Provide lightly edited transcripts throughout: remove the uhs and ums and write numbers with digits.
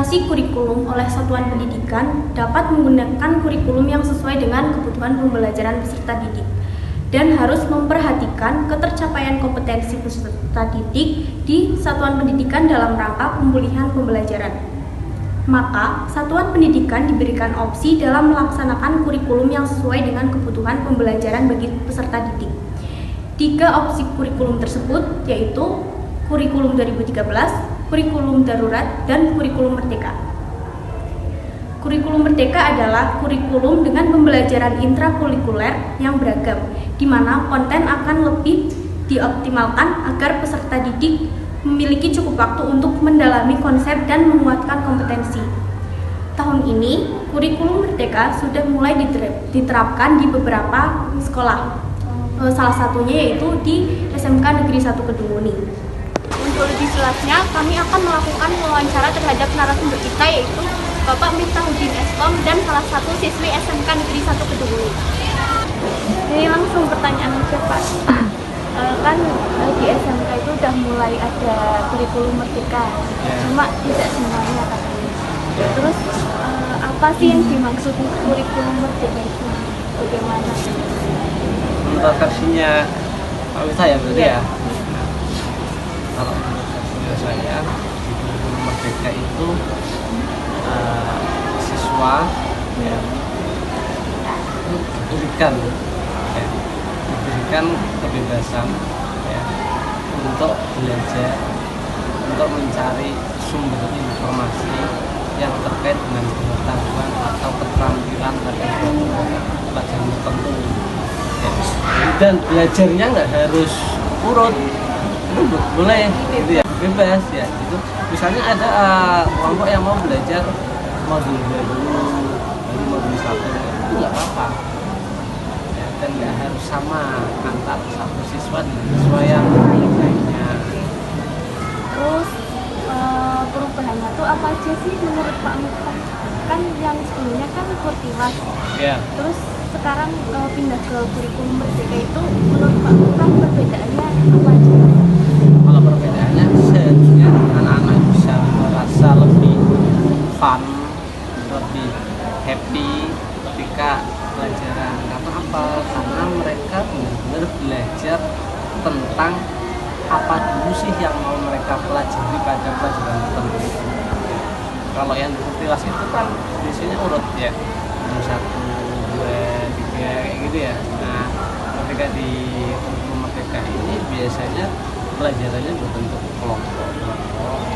adaptasi kurikulum oleh satuan pendidikan dapat menggunakan kurikulum yang sesuai dengan kebutuhan pembelajaran peserta didik dan harus memperhatikan ketercapaian kompetensi peserta didik di satuan pendidikan dalam rangka pemulihan pembelajaran. Maka, satuan pendidikan diberikan opsi dalam melaksanakan kurikulum yang sesuai dengan kebutuhan pembelajaran bagi peserta didik. 3 opsi kurikulum tersebut yaitu kurikulum 2013, kurikulum darurat, dan kurikulum merdeka. Kurikulum merdeka adalah kurikulum dengan pembelajaran intrakurikuler yang beragam, di mana konten akan lebih dioptimalkan agar peserta didik memiliki cukup waktu untuk mendalami konsep dan menguatkan kompetensi. Tahun ini, kurikulum merdeka sudah mulai diterapkan di beberapa sekolah. Salah satunya yaitu di SMK Negeri 1 Kedunguni. Untuk lebih jelasnya, kami akan melakukan wawancara terhadap narasumber kita yaitu Bapak Miftahudin Eskom dan salah satu siswi SMK Negeri 1 Kedunguni. Ini langsung pertanyaan aja Pak. Kan di SMK itu udah mulai ada kurikulum merdeka, cuma tidak semuanya katanya. Terus apa sih yang dimaksud kurikulum merdeka itu? Bagaimana? Untuk versinya Pak Wita ya berarti ya? Kalau menurut saya di kurikulum merdeka itu siswa ya, diberikan kebebasan ya, untuk belajar, untuk mencari sumber informasi yang terkait dengan pengetahuan atau keterampilan pada pelajaran tertentu ya. Dan belajarnya nggak harus urut, itu boleh gitu ya, bebas ya. Itu misalnya ada kelompok yang mau belajar modul 2 dulu, baru modul 1, itu nggak apa-apa ya, dan nggak harus sama antar satu siswa dengan siswa yang lainnya. Terus perubahannya tuh apa aja sih menurut Pak Miftah? Kan yang sebelumnya kan Kurtiwas Ya. terus sekarang pindah ke kurikulum merdeka itu menurut Pak Miftah perbedaannya apa aja? Kalau perbedaannya seharusnya anak-anak bisa merasa lebih fun, lebih happy ketika pelajaran. Karena apa? Karena mereka benar-benar belajar tentang apa dulu sih yang mau mereka pelajari pada pelajaran tertentu. Kalau yang di Kurtiwas itu kan biasanya urut ya, 1, 2, 3 kayak gitu ya. Nah, ketika di kurikulum merdeka ini biasanya pelajarannya berbentuk kelompok,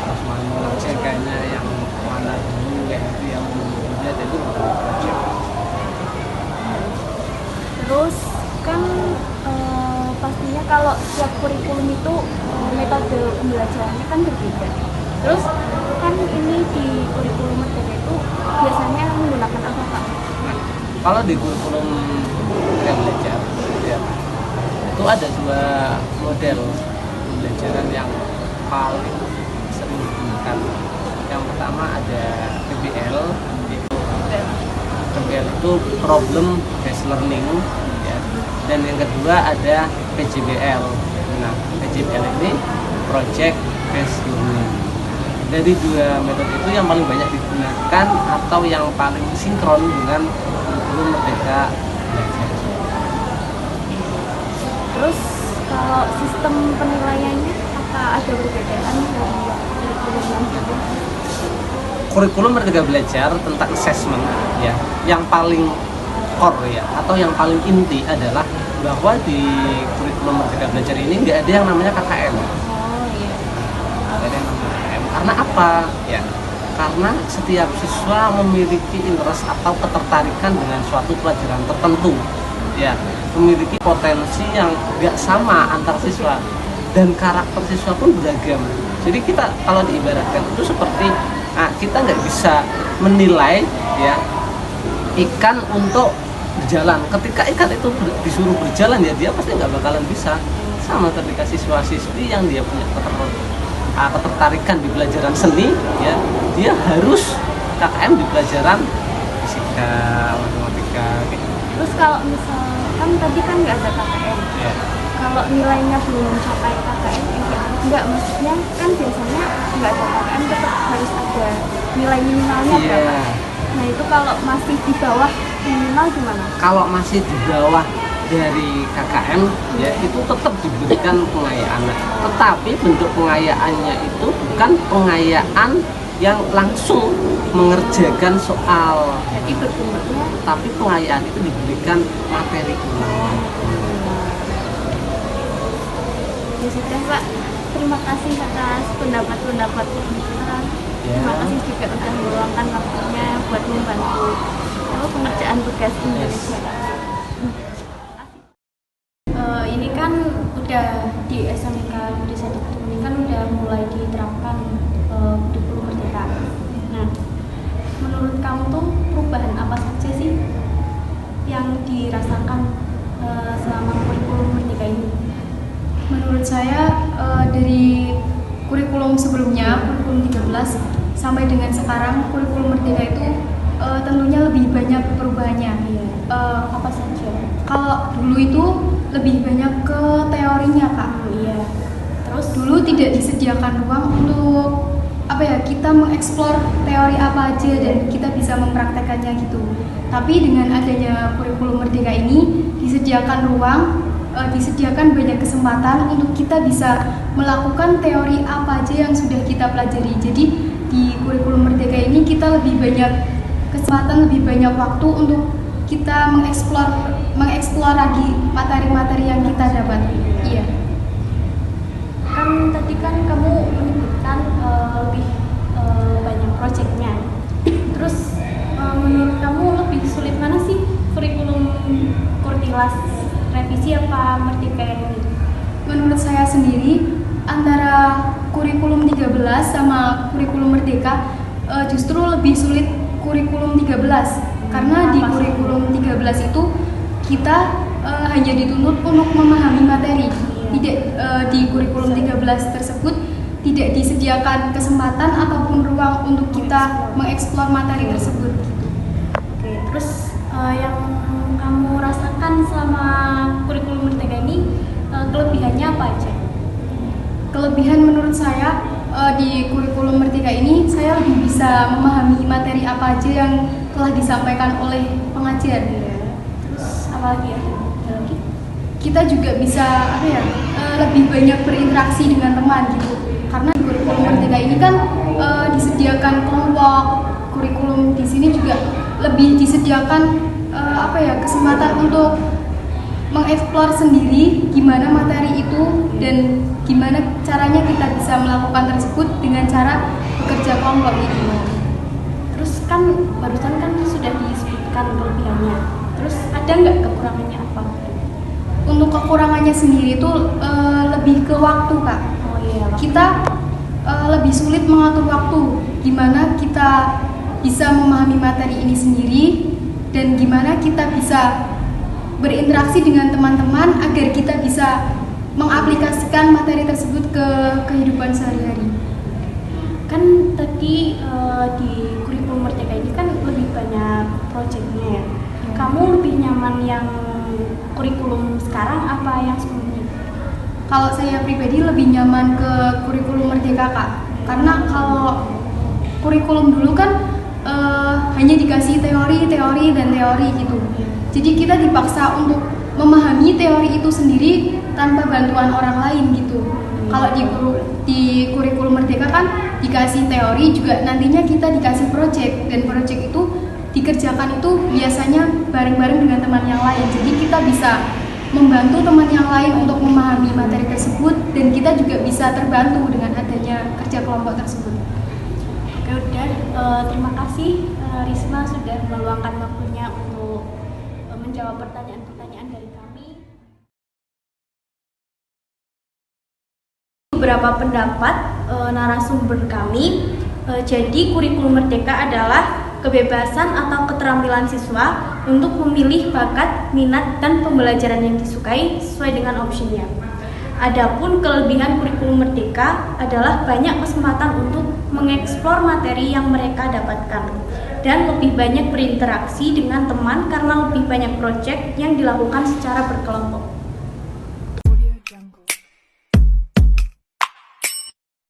terus mana mengerjakannya yang mana dulu kayak gitu, yang dulunya itu project. Terus kan pastinya kalau setiap kurikulum itu metode pembelajarannya kan berbeda. Terus kan ini di kurikulum merdeka itu biasanya menggunakan apa Pak? Nah, kalau di kurikulum yang belajar ya, itu ada 2 model pembelajaran yang paling sering digunakan. Yang pertama ada PBL, PBL itu problem based learning ya. Dan yang kedua ada PJBL. Nah, PJBL ini project based learning. Dari 2 metode itu yang paling banyak digunakan atau yang paling sinkron dengan kurikulum merdeka belajar. Terus kalau sistem penilaiannya apa ada perbedaan dari kurikulum yang sebelumnya? Kurikulum merdeka belajar tentang assessment ya, yang paling core ya, atau yang paling inti adalah bahwa di kurikulum merdeka belajar ini nggak ada yang namanya KKM. Oh iya. Nggak ada yang namanya KKM. Karena apa ya? Karena setiap siswa memiliki interest atau ketertarikan dengan suatu pelajaran tertentu ya, memiliki potensi yang nggak sama antar siswa, dan karakter siswa pun beragam. Jadi kita kalau diibaratkan itu seperti kita nggak bisa menilai ya ikan untuk berjalan. Ketika ikan itu disuruh berjalan ya dia pasti nggak bakalan bisa. Sama ketika siswa-siswi yang dia punya ketertarikan di pelajaran seni ya, dia harus KKM di pelajaran fisika, matematika gitu. Terus kalau misalkan tadi kan nggak ada KKM Ya. kalau nilainya belum mencapai KKM enggak, maksudnya kan biasanya nggak ada KKM tetap harus ada nilai minimalnya Iya. berapa? Nah itu kalau masih di bawah minimal gimana? Kalau masih di bawah dari KKM ya itu tetap diberikan pengayaan. Tetapi bentuk pengayaannya itu bukan pengayaan yang langsung mengerjakan soal, Jadi berbentuknya tapi pengayaan itu diberikan materi ulang. ya sudah Pak. Terima kasih atas pendapat-pendapatnya. Terima kasih juga sudah meluangkan waktunya buat membantu pengerjaan tugas Indonesia. Ini kan udah di SMK Desa Dikduk ini kan udah mulai diterapkan kurikulum merdeka. Nah, menurut kamu tuh perubahan apa saja sih yang dirasakan selama kurikulum merdeka ini? Menurut saya dari kurikulum sebelumnya, kurikulum 13 sampai dengan sekarang kurikulum merdeka itu tentunya lebih banyak perubahannya. Apa saja? Kalau dulu itu lebih banyak ke teorinya Kak. Iya. Terus Dulu tidak disediakan ruang untuk kita mengeksplor teori apa aja dan kita bisa mempraktekannya gitu. Tapi dengan adanya kurikulum merdeka ini disediakan ruang, disediakan banyak kesempatan untuk kita bisa melakukan teori apa aja yang sudah kita pelajari. Jadi di kurikulum merdeka ini kita lebih banyak kesempatan, lebih banyak waktu untuk kita mengeksplor lagi materi-materi yang kita dapat. Iya. kan tadi kan kamu menyebutkan lebih banyak proyeknya. Terus menurut kamu lebih sulit mana sih kurikulum Kurtilas revisi apa merdeka ini? Menurut saya sendiri antara kurikulum 13 sama kurikulum merdeka justru lebih sulit kurikulum 13 karena di kurikulum 13 itu kita hanya dituntut untuk memahami materi. Tidak di kurikulum 13 tersebut tidak disediakan kesempatan ataupun ruang untuk kita mengeksplor materi tersebut. Oke, terus yang kamu rasakan selama kurikulum merdeka ini kelebihannya apa aja? Kelebihan menurut saya di kurikulum merdeka ini saya lebih bisa memahami materi apa aja yang telah disampaikan oleh pengajar. Terus apa lagi ya? Ada lagi? Kita juga bisa lebih banyak berinteraksi dengan teman gitu. Karena di kurikulum merdeka ini kan disediakan kelompok. Kurikulum di sini juga lebih disediakan kesempatan untuk mengeksplor sendiri gimana materi itu dan gimana caranya kita bisa melakukan tersebut dengan cara bekerja kelompok itu. Terus kan barusan kan sudah disebutkan kelebihannya. Terus ada nggak kekurangannya apa? Untuk kekurangannya sendiri itu lebih ke waktu Kak. Oh iya. Kita lebih sulit mengatur waktu. Gimana kita bisa memahami materi ini sendiri dan gimana kita bisa berinteraksi dengan teman-teman agar kita bisa mengaplikasikan materi tersebut ke kehidupan sehari-hari. Kan tadi di kurikulum merdeka ini kan lebih banyak proyeknya ya. Kamu lebih nyaman yang kurikulum sekarang apa yang sebelumnya? Kalau saya pribadi lebih nyaman ke kurikulum merdeka Kak. Karena kalau kurikulum dulu kan hanya dikasih teori dan teori gitu. Jadi kita dipaksa untuk memahami teori itu sendiri tanpa bantuan orang lain gitu. Kalau di kurikulum merdeka kan dikasih teori juga nantinya kita dikasih proyek dan proyek itu dikerjakan itu biasanya bareng-bareng dengan teman yang lain. Jadi kita bisa membantu teman yang lain untuk memahami materi tersebut dan kita juga bisa terbantu dengan adanya kerja kelompok tersebut. Oke udah, terima kasih Risma sudah meluangkan waktunya untuk menjawab pertanyaan-pertanyaan dari kami. Beberapa pendapat narasumber kami. Jadi kurikulum merdeka adalah kebebasan atau keterampilan siswa untuk memilih bakat, minat, dan pembelajaran yang disukai sesuai dengan opsinya. Adapun kelebihan kurikulum merdeka adalah banyak kesempatan untuk mengeksplor materi yang mereka dapatkan dan lebih banyak berinteraksi dengan teman karena lebih banyak proyek yang dilakukan secara berkelompok.